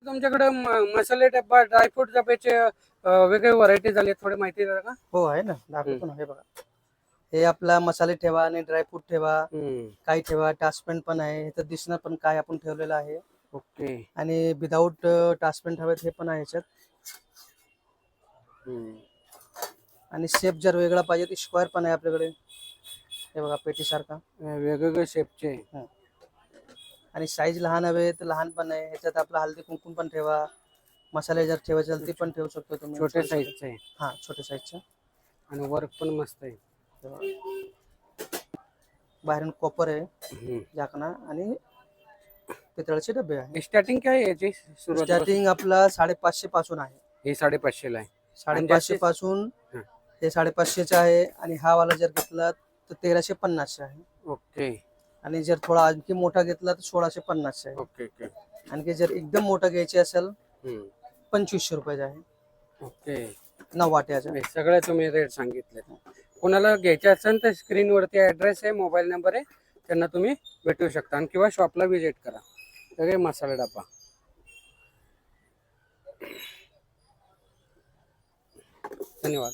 तुमच्याकडे मसाले डब्बा ड्रायफ्रूट डब्याचे वेगळे व्हरायटी झाले, थोडी माहिती द्या का? हो आहे ना, दाखवतो ना. हे बघा, हे आपला मसाले ठेवा आणि ड्रायफ्रूट ठेवा, काही ठेवा. टास्पॅन पण आहे, हे तर दिसणार पण काय आपण ठेवलेलं आहे. ओके. आणि विदाऊट टास्पॅन हवेत हे पण आहे याच्यात. आणि शेप जर वेगळा पाहिजे तर स्क्वेअर पण आहे आपल्याकडे. हे बघा, पेटी सारखा वेगवेगळे शेपचे. आणि साईज लहान हवे तर लहान पण आहे. ह्याच्यात आपला हळदी कुंकुम पण ठेवा, मसाले जर ठेवायचे असेल ते पण ठेवू शकतो तुम्ही. छोटे साईजचे. हा, छोटे साईजचे. आणि वर्क पण मस्त आहे. बाहेरून कॉपर आहे झाकणा आणि पितळाचे डबे आहे. स्टार्टिंग काय आहे याची? स्टार्टिंग आपला 550 पासून आहे. हे 550 ला आहे. 550 पासून हे 550 आहे. आणि हा वाला जर घेतला तर 1350 आहे. ओके. आणि जर थोडा आणखी मोठा घेतला तर 1650 आहे. Okay okay. आणखी जर एकदम मोठा घ्यायचे असेल 2500 रुपयाचा आहे. ओके. 9 वाट्याचा. सगळे तुम्ही रेट सांगितले. कोणाला घ्यायचे असेल तर स्क्रीनवरती ऍड्रेस आहे, मोबाईल नंबर आहे, त्यांना तुम्ही भेटू शकता. आणि किंवा शॉपला व्हिजिट करा. सगळे मसाला डब्बा. धन्यवाद.